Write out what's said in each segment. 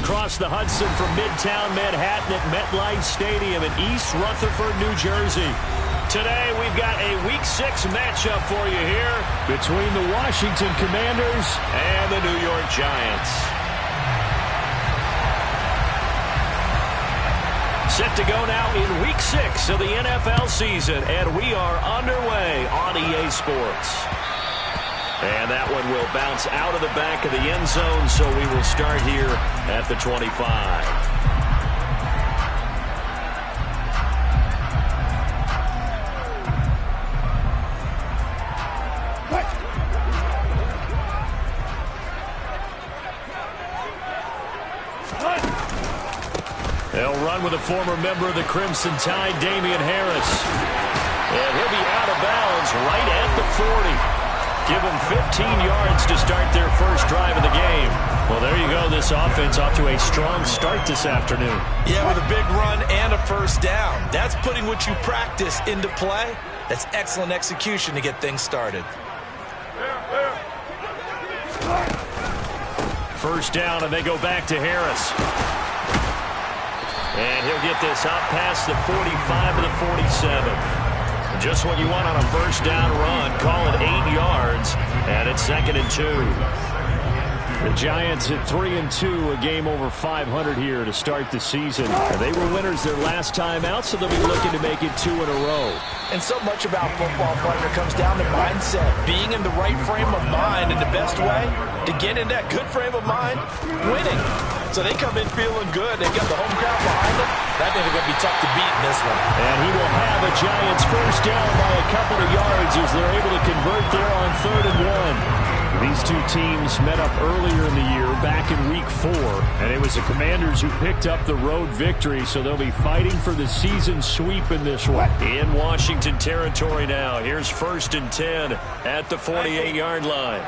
across the Hudson from Midtown Manhattan at MetLife Stadium in East Rutherford, New Jersey. Today, we've got a Week 6 matchup for you here between the Washington Commanders and the New York Giants. Set to go now in Week 6 of the NFL season, and we are underway on EA Sports. And that one will bounce out of the back of the end zone, so we will start here at the 25. They'll run with a former member of the Crimson Tide, Damian Harris. And he'll be out of bounds right at the 40. Give them 15 yards to start their first drive of the game. Well, there you go. This offense off to a strong start this afternoon. Yeah, with a big run and a first down. That's putting what you practice into play. That's excellent execution to get things started. First down, and they go back to Harris. And he'll get this out past the 45 to the 47. Just what you want on a first down run. Call it 8 yards, and it's 2nd and 2. The Giants at 3-2, a game over 500 here to start the season. They were winners their last time out, so they'll be looking to make it 2 in a row. And so much about football, partner, comes down to mindset. Being in the right frame of mind, and the best way to get in that good frame of mind, winning. So they come in feeling good. They've got the home crowd behind them. I think they're going to be tough to beat in this one. And he will have a Giants first down by a couple of yards as they're able to convert there on 3rd and 1. These two teams met up earlier in the year, back in Week 4, and it was the Commanders who picked up the road victory, so they'll be fighting for the season sweep in this one. In Washington territory now, here's 1st and 10 at the 48-yard line.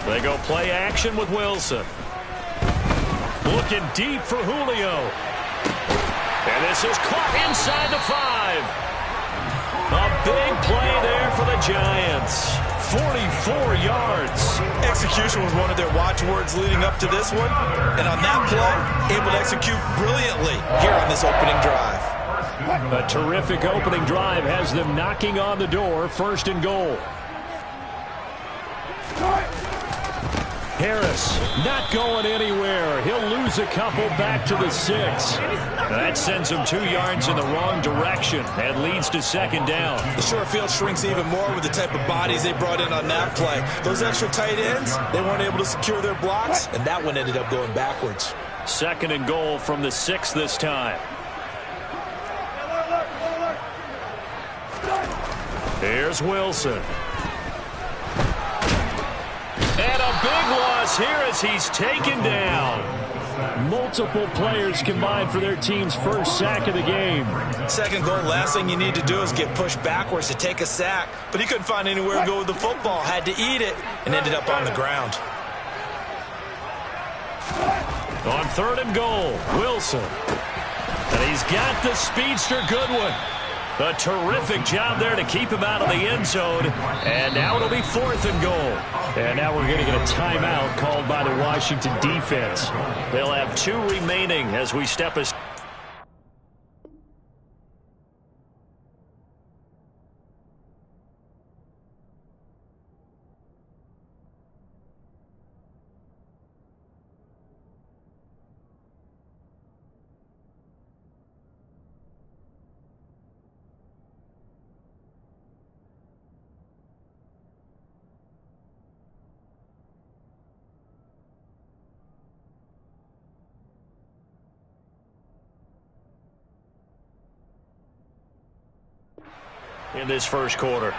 They go play action with Wilson. Looking deep for Julio. And this is caught inside the 5. A big play there for the Giants. 44 yards. Execution was one of their watchwords leading up to this one. And on that play, able to execute brilliantly here on this opening drive. A terrific opening drive has them knocking on the door. 1st and goal. Harris not going anywhere. He'll lose a couple back to the 6. That sends him 2 yards in the wrong direction and leads to 2nd down. The short field shrinks even more with the type of bodies they brought in on that play. Those extra tight ends, they weren't able to secure their blocks, and that one ended up going backwards. 2nd and goal from the 6 this time. Here's Wilson. And a big loss here as he's taken down. Multiple players combined for their team's first sack of the game. 2nd goal, last thing you need to do is get pushed backwards to take a sack. But he couldn't find anywhere to go with the football, had to eat it, and ended up on the ground. On 3rd and goal, Wilson. And he's got the speedster Goodwin. A terrific job there to keep him out of the end zone. And now it'll be 4th and goal. And now we're going to get a timeout called by the Washington defense. They'll have 2 remaining as we step aside. In this first quarter.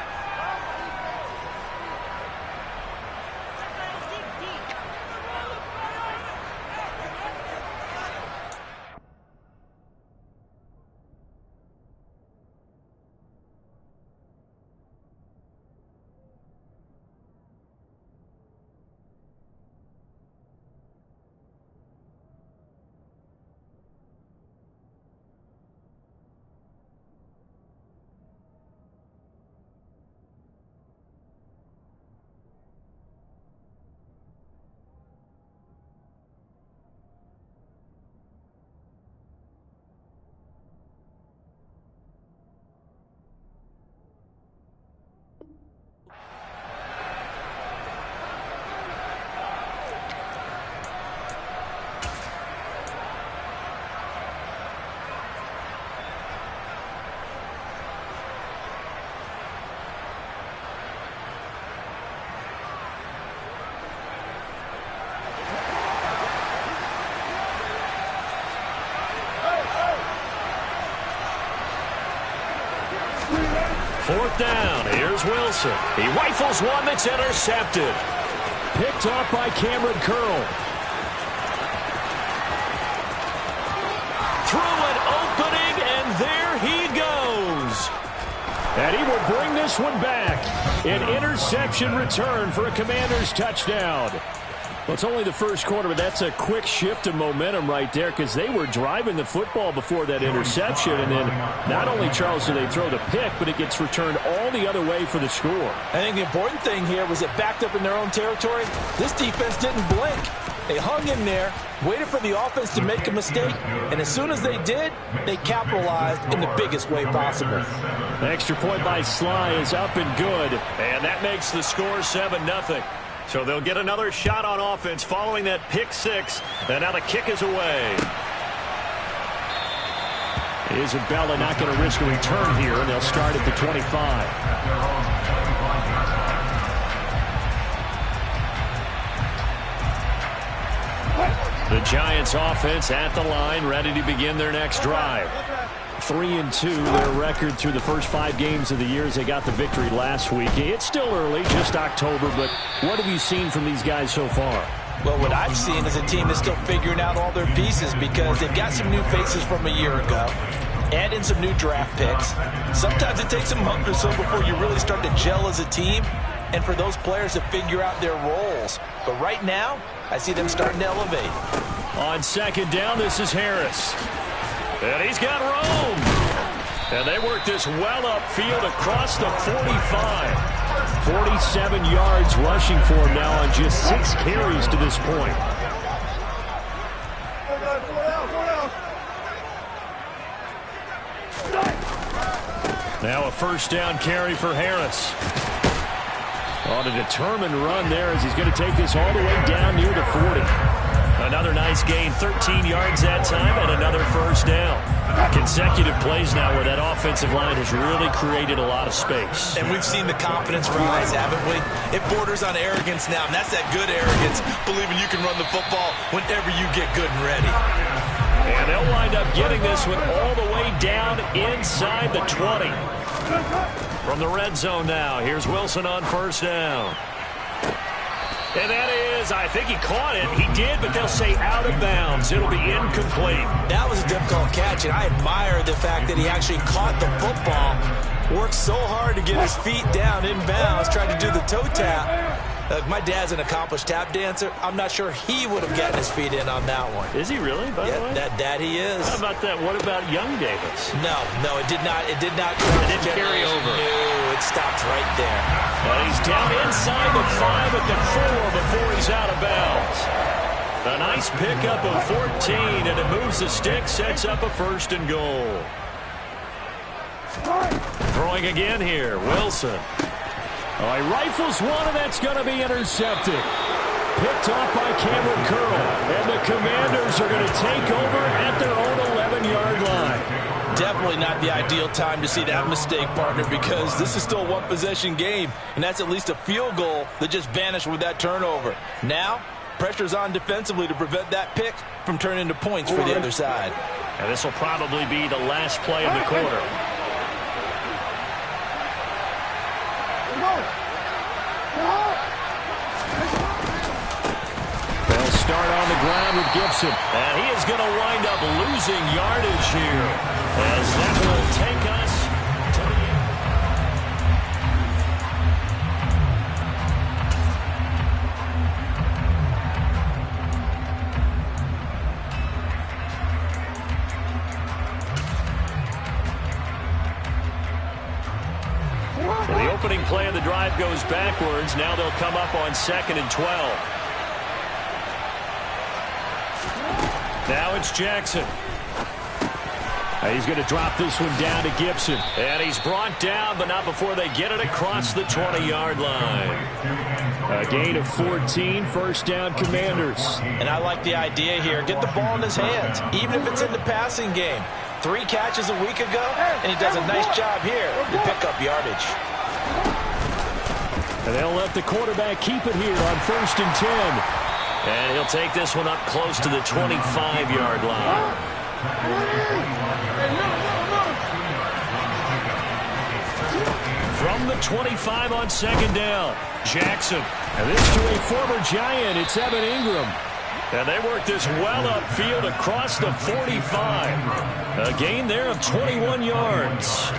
4th down. Here's Wilson. He rifles one that's intercepted. Picked off by Cameron Curl. Through an opening, and there he goes. And he will bring this one back. An interception return for a Commanders touchdown. Well, it's only the first quarter, but that's a quick shift of momentum right there because they were driving the football before that interception. And then not only, Charles, do they throw the pick, but it gets returned all the other way for the score. I think the important thing here was it backed up in their own territory. This defense didn't blink. They hung in there, waited for the offense to make a mistake, and as soon as they did, they capitalized in the biggest way possible. The extra point by Sly is up and good, and that makes the score 7-0. So they'll get another shot on offense following that pick six, and now the kick is away. Isabella not going to risk a return here, and they'll start at the 25. The Giants offense at the line, ready to begin their next drive. 3-2, their record through the first 5 games of the year as they got the victory last week. It's still early, just October, but what have you seen from these guys so far? Well, what I've seen is a team that's still figuring out all their pieces because they've got some new faces from a year ago. Add in some new draft picks. Sometimes it takes a month or so before you really start to gel as a team and for those players to figure out their roles. But right now, I see them starting to elevate. On 2nd down, this is Harris. And he's got room. And they work this well upfield across the 45. 47 yards rushing for him now on just 6 carries to this point. Now a 1st down carry for Harris. On a determined run there as he's going to take this all the way down near the 40. Another nice gain, 13 yards that time, and another 1st down. Consecutive plays now where that offensive line has really created a lot of space. And we've seen the confidence rise, haven't we? It borders on arrogance now, and that's that good arrogance, believing you can run the football whenever you get good and ready. And they'll wind up getting this one all the way down inside the 20. From the red zone now, here's Wilson on 1st down. And that is, I think he caught it. He did, but they'll say out of bounds. It'll be incomplete. That was a difficult catch, and I admire the fact that he actually caught the football. Worked so hard to get his feet down in bounds, tried to do the toe tap. My dad's an accomplished tap dancer. I'm not sure he would have gotten his feet in on that one. Is he really, by the way? That he is. How about that? What about Young Davis? No, it did not. It didn't carry over. No, it stops right there. And he's down inside the 5 at the 4 before he's out of bounds. A nice pickup of 14, and it moves the stick, sets up a 1st and goal. Throwing again here, Wilson. Oh, he rifles one, and that's going to be intercepted. Picked off by Cameron Curl. And the Commanders are going to take over at their own 11-yard line. Definitely not the ideal time to see that mistake, partner, because this is still a one-possession game, and that's at least a field goal that just vanished with that turnover. Now, pressure's on defensively to prevent that pick from turning into points for the other side. And this will probably be the last play of the quarter. They'll start on the ground with Gibson. And he is going to wind up losing yardage here as that will take us to well, the opening play of the drive goes backwards. Now they'll come up on 2nd and 12. Now it's Jackson. He's going to drop this one down to Gibson. And he's brought down, but not before they get it across the 20-yard line. A gain of 14, 1st down Commanders. And I like the idea here. Get the ball in his hands, even if it's in the passing game. 3 catches a week ago, and he does a nice job here to pick up yardage. And they'll let the quarterback keep it here on 1st and 10. And he'll take this one up close to the 25-yard line. the 25 on second down. Jackson. And this to a former Giant. It's Evan Ingram. And they work this well upfield across the 45. A gain there of 21 yards.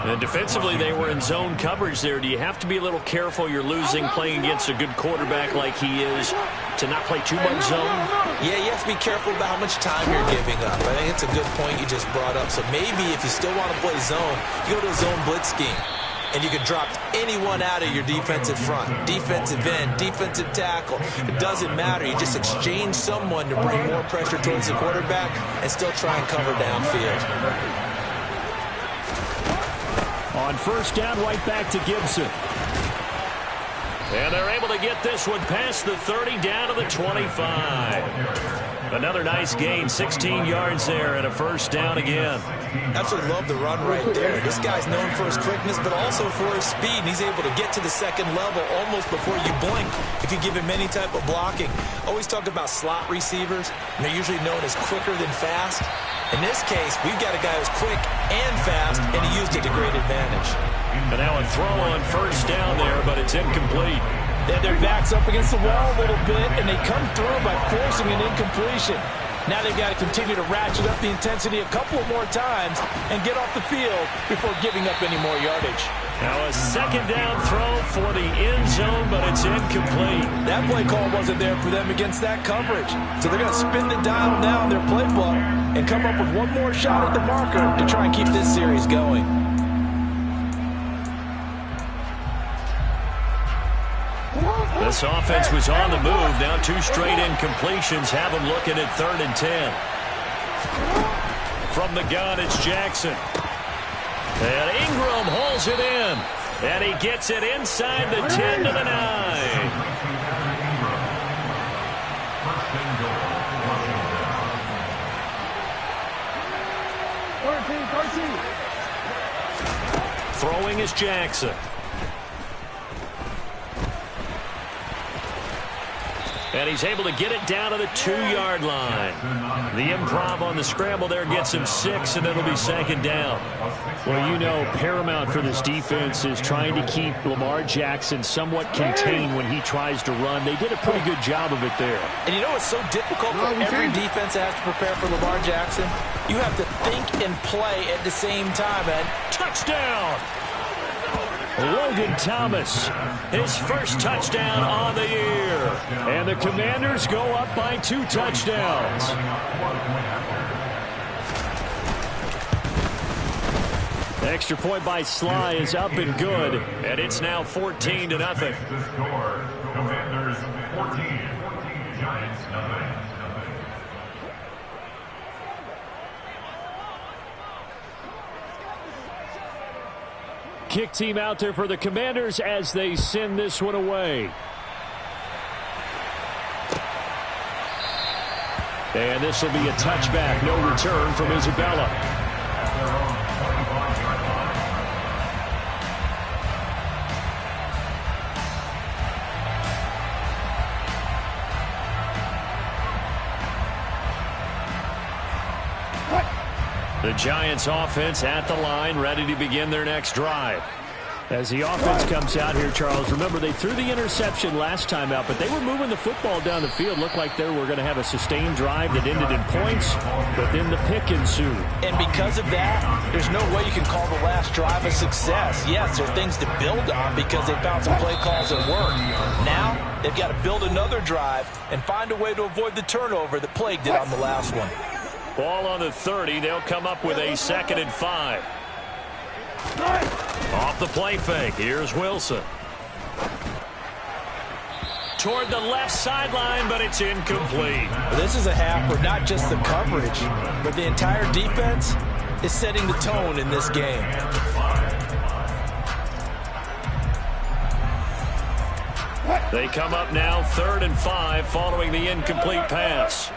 And defensively, they were in zone coverage there. Do you have to be a little careful you're losing playing against a good quarterback like he is to not play too much zone? Yeah, you have to be careful about how much time you're giving up. I think it's a good point you just brought up. So maybe if you still want to play zone, you go to a zone blitz scheme. And you can drop anyone out of your defensive front. Defensive end, defensive tackle. It doesn't matter. You just exchange someone to bring more pressure towards the quarterback and still try and cover downfield. On first down, right back to Gibson. And they're able to get this one past the 30 down to the 25. Another nice gain, 16 yards there and a first down again. Absolutely love the run right there. This guy's known for his quickness, but also for his speed. And he's able to get to the second level almost before you blink if you give him any type of blocking. Always talk about slot receivers, and they're usually known as quicker than fast. In this case, we've got a guy who's quick and fast, and he used it to great advantage. And now a throw on first down there, but it's incomplete. They their backs up against the wall a little bit, and they come through by forcing an incompletion. Now they've got to continue to ratchet up the intensity a couple more times and get off the field before giving up any more yardage. Now a second down throw for the end zone, but it's incomplete. That play call wasn't there for them against that coverage. So they're going to spin the dial now in their playbook and come up with one more shot at the marker to try and keep this series going. This offense was on the move. Now two straight incompletions have them looking at 3rd and 10. From the gun, it's Jackson. And Ingram hauls it in. And he gets it inside the 10 to the 9. Throwing is Jackson. And he's able to get it down to the 2-yard line. The improv on the scramble there gets him 6, and it'll be second down. Well, you know, paramount for this defense is trying to keep Lamar Jackson somewhat contained when he tries to run. They did a pretty good job of it there. And you know what's so difficult for every defense that has to prepare for Lamar Jackson? You have to think and play at the same time, and touchdown! Logan Thomas, his first touchdown on the year. And the Commanders go up by 2 touchdowns. Extra point by Sly is up and good. And it's now 14-0. Commanders 14, Giants nothing. Kick team out there for the Commanders as they send this one away. And this will be a touchback. No return from Isabella. The Giants offense at the line, ready to begin their next drive. As the offense comes out here, Charles, remember they threw the interception last time out, but they were moving the football down the field. Looked like they were going to have a sustained drive that ended in points, but then the pick ensued. And because of that, there's no way you can call the last drive a success. Yes, there are things to build on because they found some play calls that work. Now, they've got to build another drive and find a way to avoid the turnover that plagued it on the last one. Ball on the 30. They'll come up with a 2nd and 5. Off the play fake. Here's Wilson. Toward the left sideline, but it's incomplete. This is a half where not just the coverage, but the entire defense is setting the tone in this game. They come up now 3rd and 5 following the incomplete pass.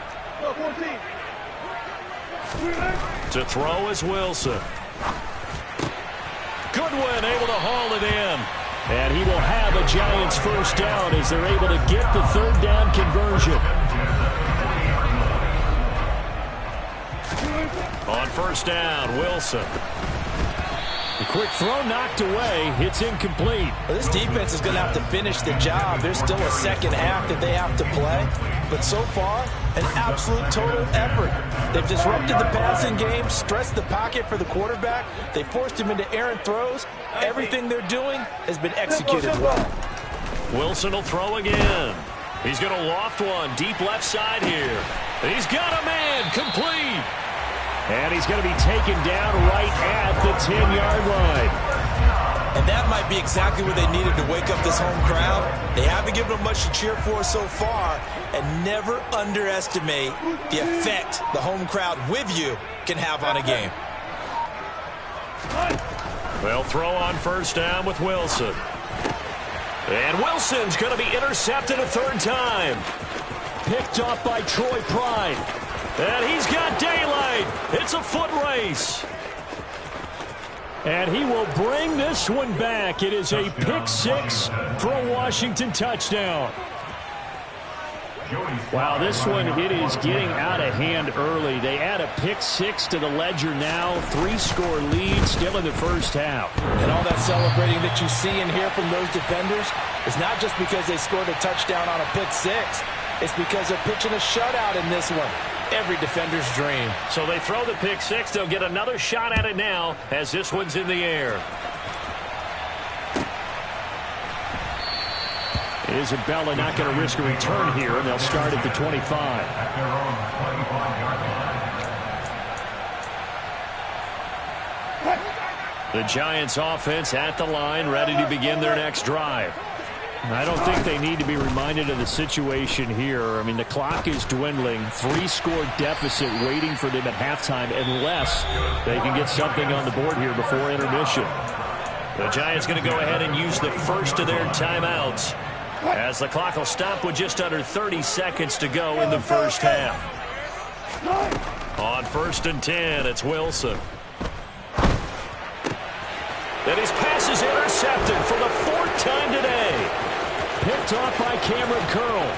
To throw is Wilson. Goodwin able to haul it in. And he will have a Giants first down as they're able to get the 3rd down conversion. On first down, Wilson. The quick throw knocked away. It's incomplete. Well, this defense is going to have to finish the job. There's still a second half that they have to play. But so far, an absolute total effort. They've disrupted the passing game, stressed the pocket for the quarterback. They forced him into errant throws. Everything they're doing has been executed well. Wilson will throw again. He's going to loft one deep left side here. He's got a man, complete. And he's going to be taken down right at the 10-yard line. And that might be exactly what they needed to wake up this home crowd. They haven't given them much to cheer for so far. And never underestimate the effect the home crowd with you can have on a game. They'll throw on first down with Wilson. And Wilson's going to be intercepted a third time. Picked off by Troy Pride. And he's got daylight. It's a foot race. And he will bring this one back. It is a pick six for a Washington touchdown. Wow, this one, it is getting out of hand early. They add a pick six to the ledger now. 3-score lead still in the first half. And all that celebrating that you see and hear from those defenders is not just because they scored a touchdown on a pick six. It's because they're pitching a shutout in this one. Every defender's dream. So they throw the pick six. They'll get another shot at it now as this one's in the air. Isabella not going to risk a return here, and they'll start at the 25. The Giants offense at the line, ready to begin their next drive. I don't think they need to be reminded of the situation here. I mean, the clock is dwindling. 3-score deficit waiting for them at halftime unless they can get something on the board here before intermission. The Giants going to go ahead and use the first of their timeouts as the clock will stop with just under 30 seconds to go in the first half. On 1st and 10, it's Wilson. And his pass is intercepted for the 4th time today. Picked off by Cameron Curl.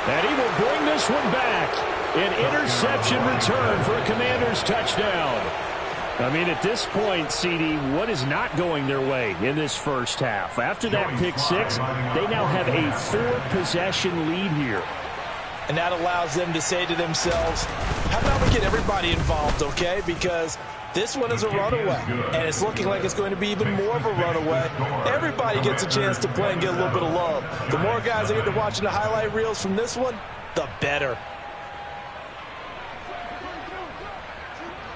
And he will bring this one back. An interception return for a Commanders touchdown. I mean, at this point, CD, what is not going their way in this first half? After that pick six, they now have a 4-possession lead here. And that allows them to say to themselves, how about we get everybody involved, okay? Because this one is a runaway, and it's looking like it's going to be even more of a runaway. Everybody gets a chance to play and get a little bit of love. The more guys that get to watching the highlight reels from this one, the better.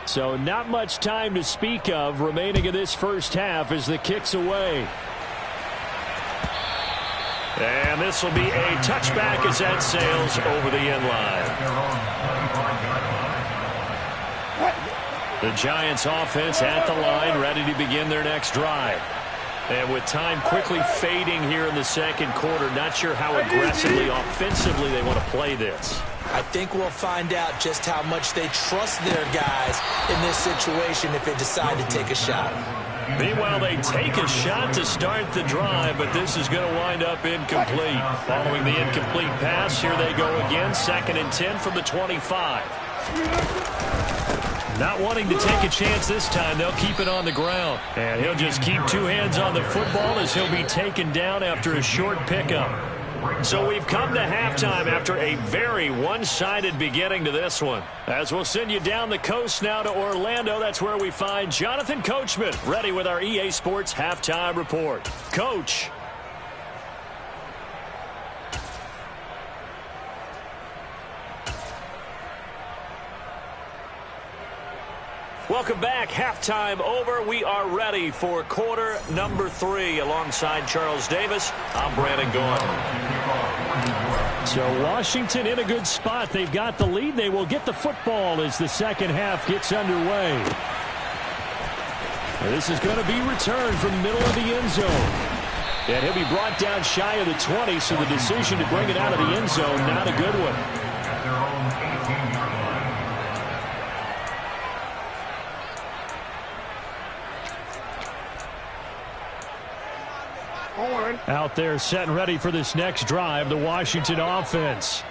So not much time to speak of remaining in this first half as the kick's away. And this will be a touchback as that sails over the end line. The Giants offense at the line, ready to begin their next drive. And with time quickly fading here in the second quarter, not sure how aggressively, offensively they want to play this. I think we'll find out just how much they trust their guys in this situation if they decide to take a shot. Meanwhile, they take a shot to start the drive, but this is going to wind up incomplete. Following the incomplete pass, here they go again, 2nd and 10 from the 25. Not wanting to take a chance this time, they'll keep it on the ground. And he'll just keep 2 hands on the football as he'll be taken down after a short pickup. So we've come to halftime after a very one-sided beginning to this one. As we'll send you down the coast now to Orlando, that's where we find Jonathan Coachman, ready with our EA Sports Halftime Report. Coach. Welcome back. Halftime over. We are ready for quarter number 3. Alongside Charles Davis, I'm Brandon Gaudin. So Washington in a good spot. They've got the lead. They will get the football as the second half gets underway. This is going to be returned from the middle of the end zone. And he'll be brought down shy of the 20, so the decision to bring it out of the end zone, not a good one. Out there set and ready for this next drive, the Washington offense.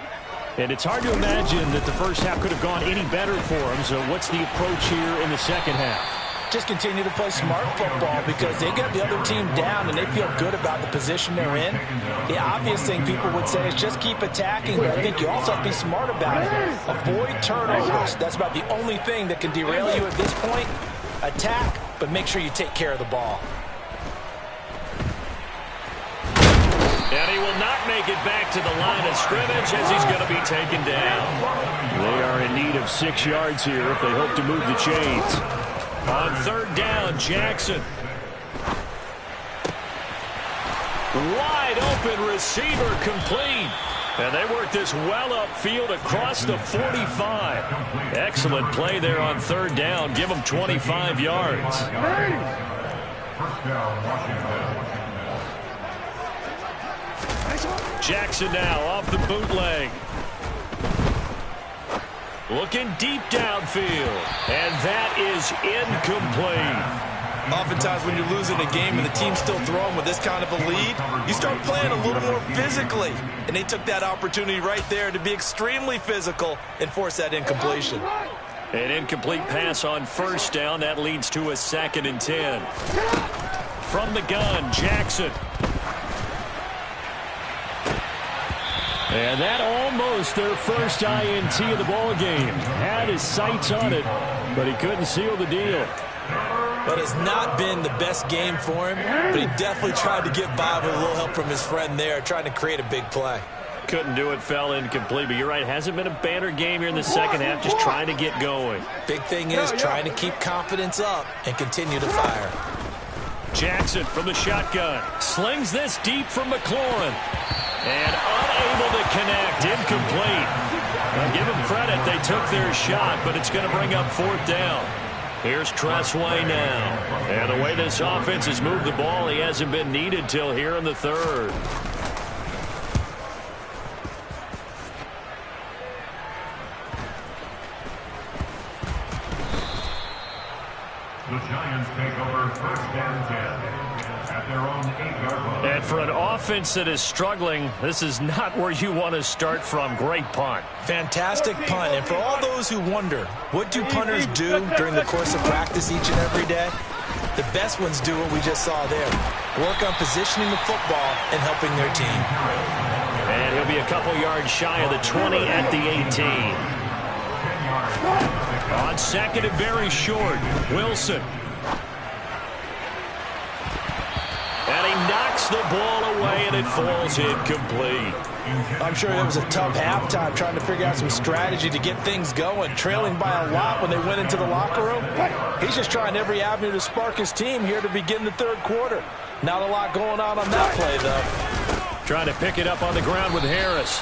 And it's hard to imagine that the first half could have gone any better for them. So what's the approach here in the second half? Just continue to play smart football because they get the other team down and they feel good about the position they're in. The obvious thing people would say is just keep attacking, but I think you also have to be smart about it. Avoid turnovers. That's about the only thing that can derail you at this point. Attack, but make sure you take care of the ball. And he will not make it back to the line of scrimmage as he's going to be taken down. They are in need of 6 yards here if they hope to move the chains. On third down, Jackson. Wide open receiver complete. And they work this well upfield across the 45. Excellent play there on third down. Give them 25 yards. First down, Washington. Jackson now off the bootleg. Looking deep downfield. And that is incomplete. Oftentimes when you're losing a game and the team's still throwing with this kind of a lead, you start playing a little more physically. And they took that opportunity right there to be extremely physical and force that incompletion. An incomplete pass on first down. That leads to a 2nd and 10. From the gun, Jackson. And that almost their first INT of the ball game. Had his sights on it, but he couldn't seal the deal. But it's not been the best game for him, but he definitely tried to get by with a little help from his friend there, trying to create a big play. Couldn't do it, fell incomplete, but you're right, hasn't been a banner game here in the second half, just trying to get going. Big thing is trying to keep confidence up and continue to fire. Jackson from the shotgun, slings this deep from McLaurin. And unable to connect, incomplete. Now give them credit, they took their shot, but it's going to bring up 4th down. Here's Tressway now. And the way this offense has moved the ball, he hasn't been needed till here in the 3rd. The Giants take over 1st and 10 at their own 8-yard line. And for an offense that is struggling, this is not where you want to start from. Great punt. Fantastic punt. And for all those who wonder, what do punters do during the course of practice each and every day? The best ones do what we just saw there. Work on positioning the football and helping their team. And he'll be a couple yards shy of the 20 at the 18. On 2nd and very short, Wilson. And he knocks the ball away, and it falls incomplete. I'm sure it was a tough halftime trying to figure out some strategy to get things going, trailing by a lot when they went into the locker room. He's just trying every avenue to spark his team here to begin the 3rd quarter. Not a lot going on that play, though. Trying to pick it up on the ground with Harris.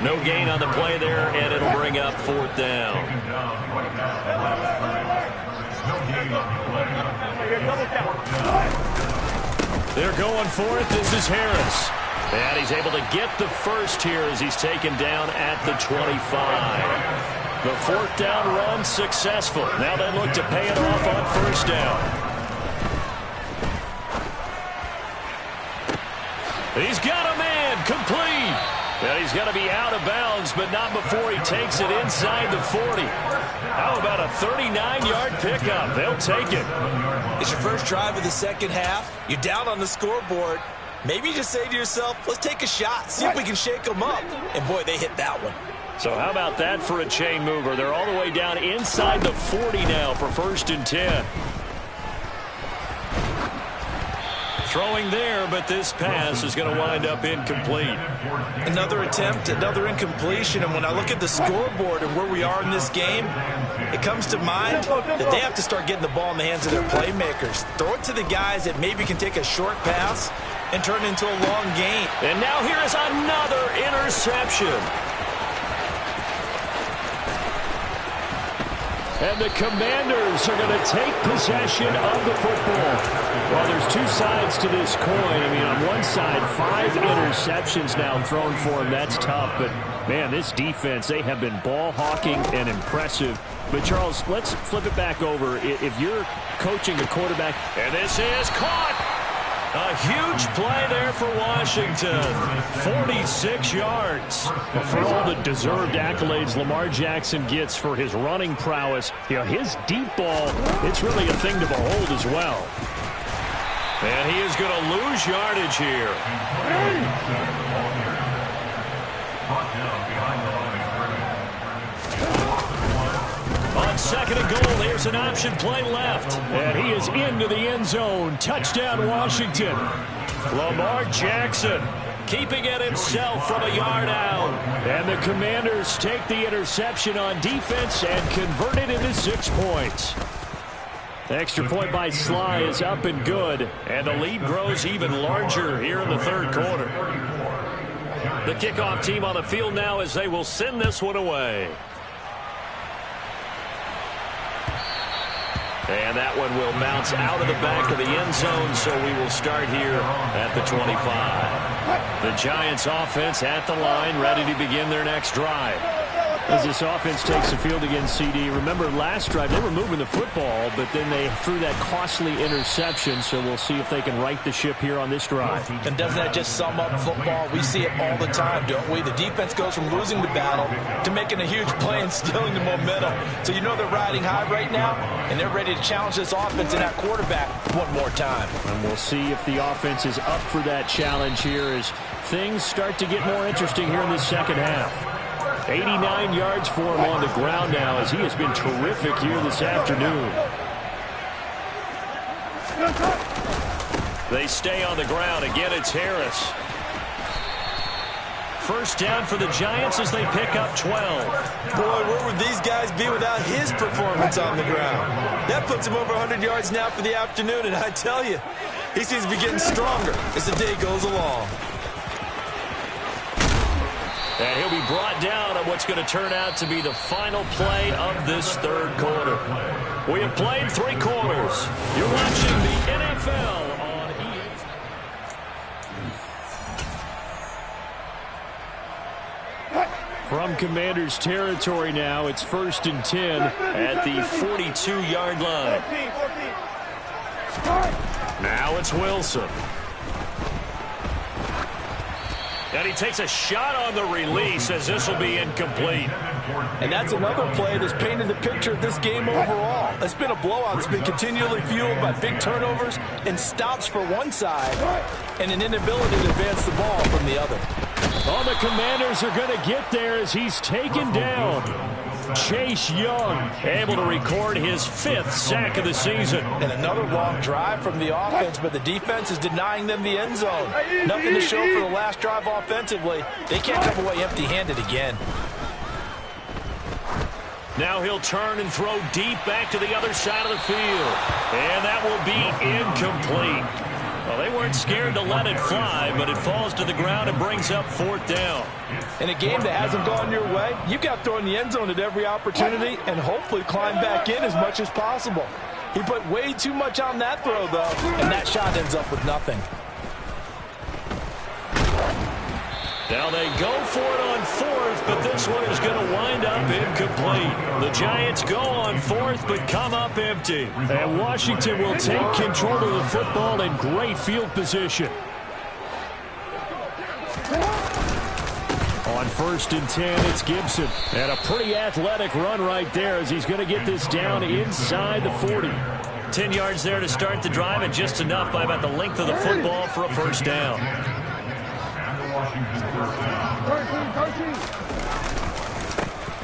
No gain on the play there, and it'll bring up 4th down. They're going for it. This is Harris. And he's able to get the first here as he's taken down at the 25. The 4th down run successful. Now they look to pay it off on 1st down. He's got a man complete. And he's going to be out of bounds, but not before he takes it inside the 40. How about a 39-yard pickup? They'll take it. It's your first drive of the second half. You're down on the scoreboard. Maybe you just say to yourself, let's take a shot, see if we can shake them up. And, boy, they hit that one. So how about that for a chain mover? They're all the way down inside the 40 now for 1st and 10. Throwing there, but this pass is going to wind up incomplete. Another attempt, another incompletion, and when I look at the scoreboard and where we are in this game, it comes to mind that they have to start getting the ball in the hands of their playmakers. Throw it to the guys that maybe can take a short pass and turn it into a long gain. And now here is another interception. And the Commanders are going to take possession of the football. Well, there's 2 sides to this coin. I mean, on one side, 5 interceptions now thrown for them. That's tough. But, man, this defense, they have been ball hawking and impressive. But, Charles, let's flip it back over. If you're coaching a quarterback, and this is caught. A huge play there for Washington. 46 yards. Well, for all the deserved accolades Lamar Jackson gets for his running prowess, his deep ball, it's really a thing to behold as well. And he is going to lose yardage here. On second and goal, here's an option play left. And he is into the end zone. Touchdown, Washington. Lamar Jackson keeping it himself from a yard out. And the Commanders take the interception on defense and convert it into 6 points. The extra point by Sly is up and good. And the lead grows even larger here in the third quarter. The kickoff team on the field now as they will send this one away. And that one will bounce out of the back of the end zone, so we will start here at the 25. The Giants offense at the line, ready to begin their next drive. As this offense takes the field against CD, remember last drive they were moving the football, but then they threw that costly interception, so we'll see if they can right the ship here on this drive. And doesn't that just sum up football? We see it all the time, don't we? The defense goes from losing the battle to making a huge play and stealing the momentum. So you know they're riding high right now, and they're ready to challenge this offense and that quarterback one more time. And we'll see if the offense is up for that challenge here as things start to get more interesting here in the second half. 89 yards for him on the ground now as he has been terrific here this afternoon. They stay on the ground. Again, it's Harris. First down for the Giants as they pick up 12. Boy, where would these guys be without his performance on the ground? That puts him over 100 yards now for the afternoon, and I tell you, he seems to be getting stronger as the day goes along. And he'll be brought down on what's going to turn out to be the final play of this third quarter. We have played 3 quarters. You're watching the NFL on EA. From Commanders territory now, it's 1st and 10 at the 42-yard line. Now it's Wilson. And he takes a shot on the release as this will be incomplete. And that's another play that's painted the picture of this game overall. It's been a blowout. It's been continually fueled by big turnovers and stops for one side and an inability to advance the ball from the other. Oh, the Commanders are going to get there as he's taken down. Chase Young able to record his 5th sack of the season. And another long drive from the offense, but the defense is denying them the end zone. Nothing to show for the last drive offensively. They can't come away empty-handed again. Now he'll turn and throw deep back to the other side of the field. And that will be incomplete. Well, they weren't scared to let it fly, but it falls to the ground and brings up 4th down. In a game that hasn't gone your way, you've got to throw in the end zone at every opportunity and hopefully climb back in as much as possible. He put way too much on that throw, though, and that shot ends up with nothing. Now they go for it on 4th, but this one is going to wind up incomplete. The Giants go on 4th, but come up empty. And Washington will take control of the football in great field position. On 1st and 10, it's Gibson. And a pretty athletic run right there as he's going to get this down inside the 40. 10 yards there to start the drive, and just enough by about the length of the football for a 1st down.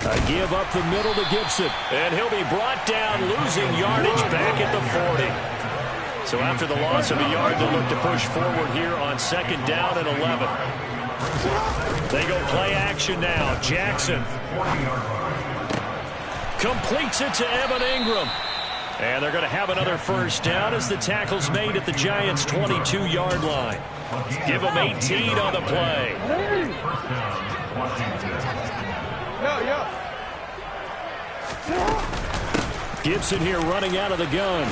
A give up the middle to Gibson. And he'll be brought down, losing yardage back at the 40. So after the loss of a yard, they'll look to push forward here on 2nd down and 11. They go play action now. Jackson completes it to Evan Ingram. And they're going to have another 1st down as the tackle's made at the Giants' 22-yard line. Give them 18 on the play. Gibson here running out of the gun.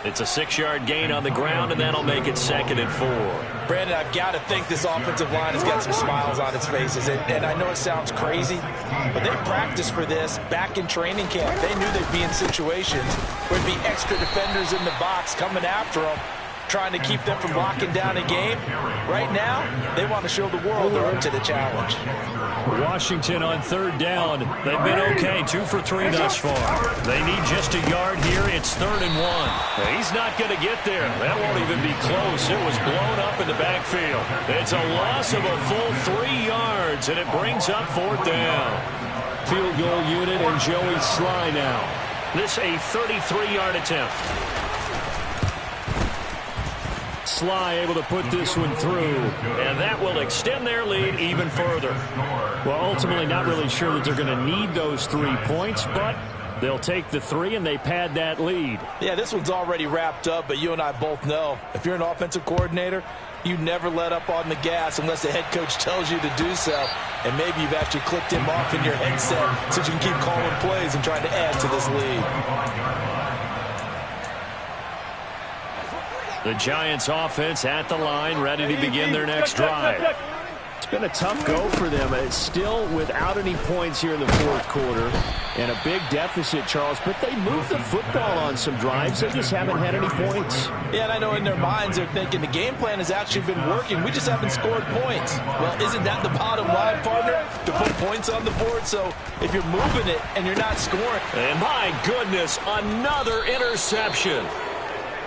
It's a 6-yard gain on the ground, and that'll make it 2nd and 4. Brandon, I've got to think this offensive line has got some smiles on its faces. And I know it sounds crazy, But they practiced for this back in training camp. They knew they'd be in situations where there'd be extra defenders in the box coming after them, trying to keep them from locking down a game. Right now, they want to show the world they're up to the challenge. Washington on third down. They've been okay, 2 for 3 thus far. They need just a yard here. It's 3rd and 1. He's not going to get there. That won't even be close. It was blown up in the backfield. It's a loss of a full 3 yards, and it brings up 4th down. Field goal unit and Joey Sly now. This a 33-yard attempt. Sly able to put this one through, and that will extend their lead even further. Well, ultimately not really sure that they're going to need those 3 points, but they'll take the 3 and they pad that lead. Yeah, this one's already wrapped up, but you and I both know if you're an offensive coordinator, you never let up on the gas unless the head coach tells you to do so. And maybe you've actually clicked him off in your headset so you can keep calling plays and trying to add to this lead. The Giants offense at the line, ready to begin their next drive. It's been a tough go for them. It's still without any points here in the 4th quarter and a big deficit, Charles, but they moved the football on some drives. They just haven't had any points. Yeah, and I know in their minds they're thinking the game plan has actually been working. We just haven't scored points. Well, isn't that the bottom line, partner? To put points on the board. So if you're moving it and you're not scoring. And my goodness, another interception.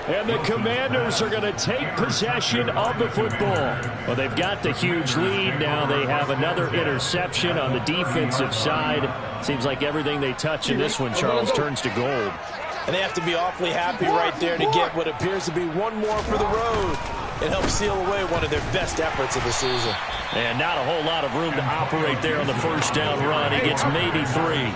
And the Commanders are going to take possession of the football. Well, they've got the huge lead. Now they have another interception on the defensive side. Seems like everything they touch in this one, Charles, turns to gold. And they have to be awfully happy right there to get what appears to be one more for the road and help seal away one of their best efforts of the season. And not a whole lot of room to operate there on the first down run. He gets maybe 3.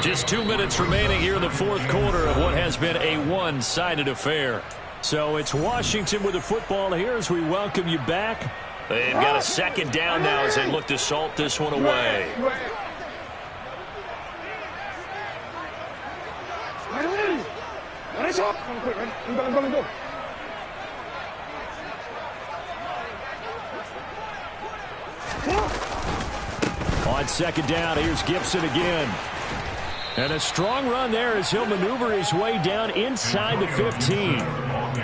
Just 2 minutes remaining here in the 4th quarter of what has been a one-sided affair. So it's Washington with the football here as we welcome you back. They've got a 2nd down now as they look to salt this one away. On 2nd down, here's Gibson again. And a strong run there as he'll maneuver his way down inside the 15.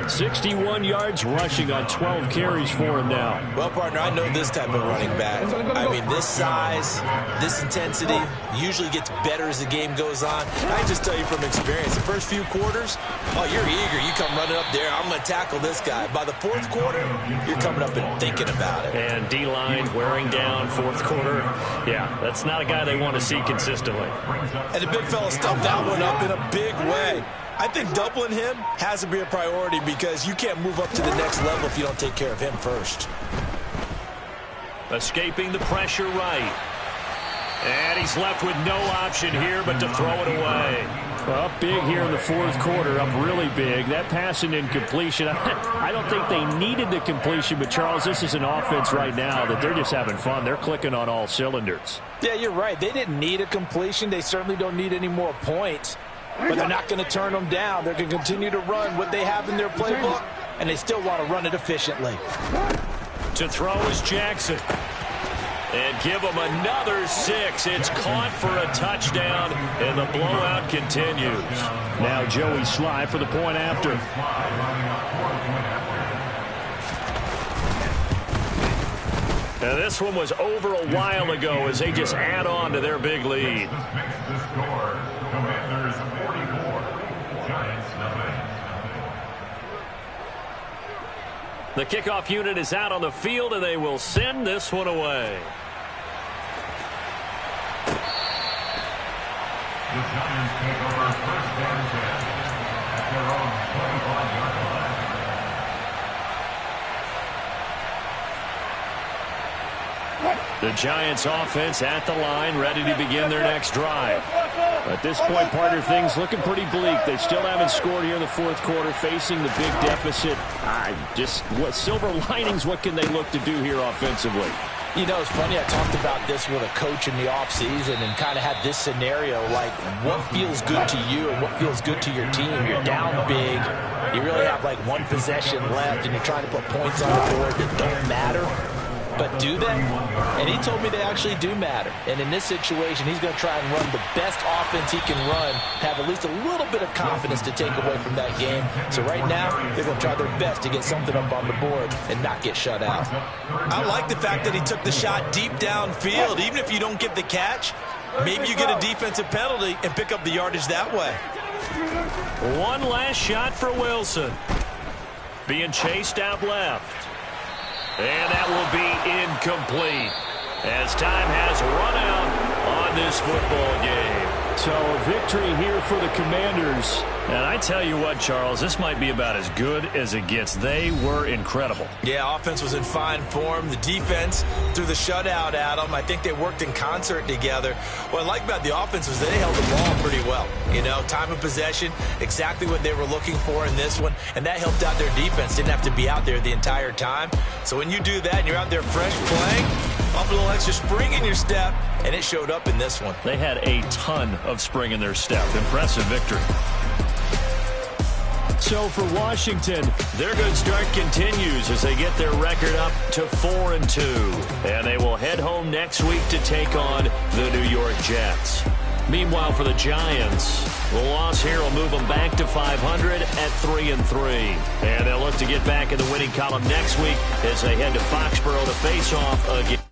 61 yards rushing on 12 carries for him now. Well, partner, I know this type of running back. I mean, this size, this intensity usually gets better as the game goes on. I just tell you from experience, the first few quarters, oh, you're eager. You come running up there, I'm going to tackle this guy. By the 4th quarter, you're coming up and thinking about it. And D-line wearing down 4th quarter. Yeah, that's not a guy they want to see consistently. And the big fella stuffed that one up in a big way. I think doubling him has to be a priority because you can't move up to the next level if you don't take care of him first. Escaping the pressure right. And he's left with no option here but to throw it away. Well, up big here in the 4th quarter, up really big. That pass and incompletion, I don't think they needed the completion, but Charles, this is an offense right now that they're just having fun. They're clicking on all cylinders. Yeah, you're right. They didn't need a completion. They certainly don't need any more points. But they're not going to turn them down. They're going to continue to run what they have in their playbook, and they still want to run it efficiently. To throw is Jackson. And give him another 6. It's caught for a touchdown, and the blowout continues. Now Joey Sly for the point after. Now this one was over a while ago as they just add on to their big lead. Commanders 44, Giants nothing. The kickoff unit is out on the field, and they will send this one away. The Giants take over 1st and 10 at their own 25-yard line. The Giants offense at the line, ready to begin their next drive. At this point, partner, things looking pretty bleak. They still haven't scored here in the 4th quarter, facing the big deficit. What silver linings, what can they look to do here offensively? You know, it's funny, I talked about this with a coach in the offseason and kind of had this scenario, like what feels good to you and what feels good to your team. You're down big. You really have like one possession left, and you're trying to put points on the board that don't matter. But do they? And he told me they actually do matter. And in this situation, he's going to try and run the best offense he can run, have at least a little bit of confidence to take away from that game. So right now, they're going to try their best to get something up on the board and not get shut out. I like the fact that he took the shot deep downfield. Even if you don't get the catch, maybe you get a defensive penalty and pick up the yardage that way. One last shot for Wilson. Being chased out left. And that will be incomplete as time has run out on this football game. So a victory here for the Commanders. And I tell you what, Charles, this might be about as good as it gets. They were incredible. Yeah, offense was in fine form. The defense threw the shutout at them. I think they worked in concert together. What I like about the offense was they held the ball pretty well. You know, time of possession, exactly what they were looking for in this one, and that helped out their defense. Didn't have to be out there the entire time. So when you do that and you're out there fresh playing, up a little extra spring in your step, and it showed up in this one. They had a ton of spring in their step. Impressive victory. So for Washington, their good start continues as they get their record up to 4-2. And they will head home next week to take on the New York Jets. Meanwhile, for the Giants, the loss here will move them back to 500 at 3-3. And they'll look to get back in the winning column next week as they head to Foxborough to face off again.